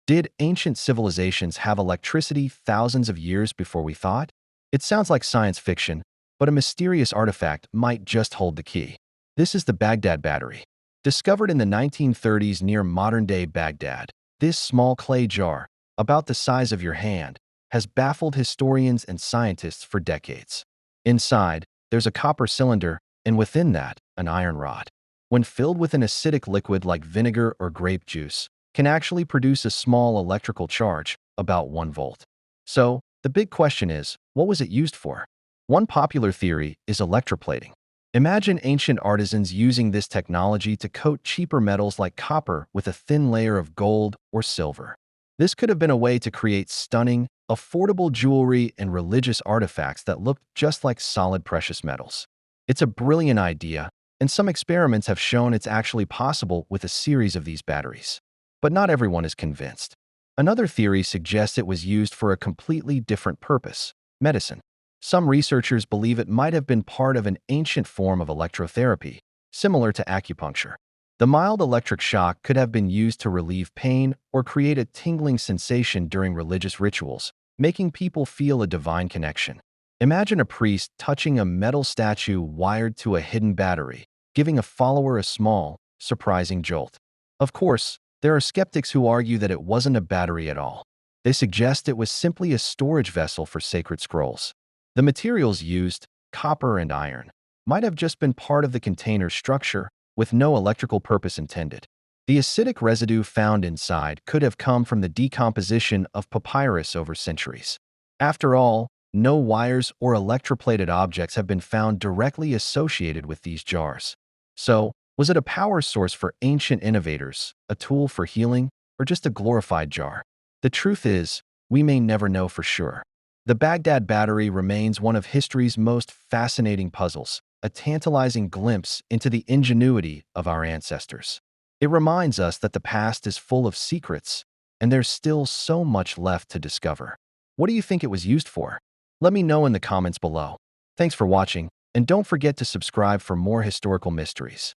Did ancient civilizations have electricity thousands of years before we thought? It sounds like science fiction, but a mysterious artifact might just hold the key. This is the Baghdad Battery. Discovered in the 1930s near modern-day Baghdad, this small clay jar, about the size of your hand, has baffled historians and scientists for decades. Inside, there's a copper cylinder, and within that, an iron rod. When filled with an acidic liquid like vinegar or grape juice, can actually produce a small electrical charge, about 1 volt. So, the big question is, what was it used for? One popular theory is electroplating. Imagine ancient artisans using this technology to coat cheaper metals like copper with a thin layer of gold or silver. This could have been a way to create stunning, affordable jewelry and religious artifacts that looked just like solid precious metals. It's a brilliant idea, and some experiments have shown it's actually possible with a series of these batteries. But not everyone is convinced. Another theory suggests it was used for a completely different purpose: medicine. Some researchers believe it might have been part of an ancient form of electrotherapy, similar to acupuncture. The mild electric shock could have been used to relieve pain or create a tingling sensation during religious rituals, making people feel a divine connection. Imagine a priest touching a metal statue wired to a hidden battery, giving a follower a small, surprising jolt. Of course, there are skeptics who argue that it wasn't a battery at all. They suggest it was simply a storage vessel for sacred scrolls. The materials used, copper and iron, might have just been part of the container's structure, with no electrical purpose intended. The acidic residue found inside could have come from the decomposition of papyrus over centuries. After all, no wires or electroplated objects have been found directly associated with these jars. So, was it a power source for ancient innovators, a tool for healing, or just a glorified jar? The truth is, we may never know for sure. The Baghdad Battery remains one of history's most fascinating puzzles, a tantalizing glimpse into the ingenuity of our ancestors. It reminds us that the past is full of secrets, and there's still so much left to discover. What do you think it was used for? Let me know in the comments below. Thanks for watching, and don't forget to subscribe for more historical mysteries.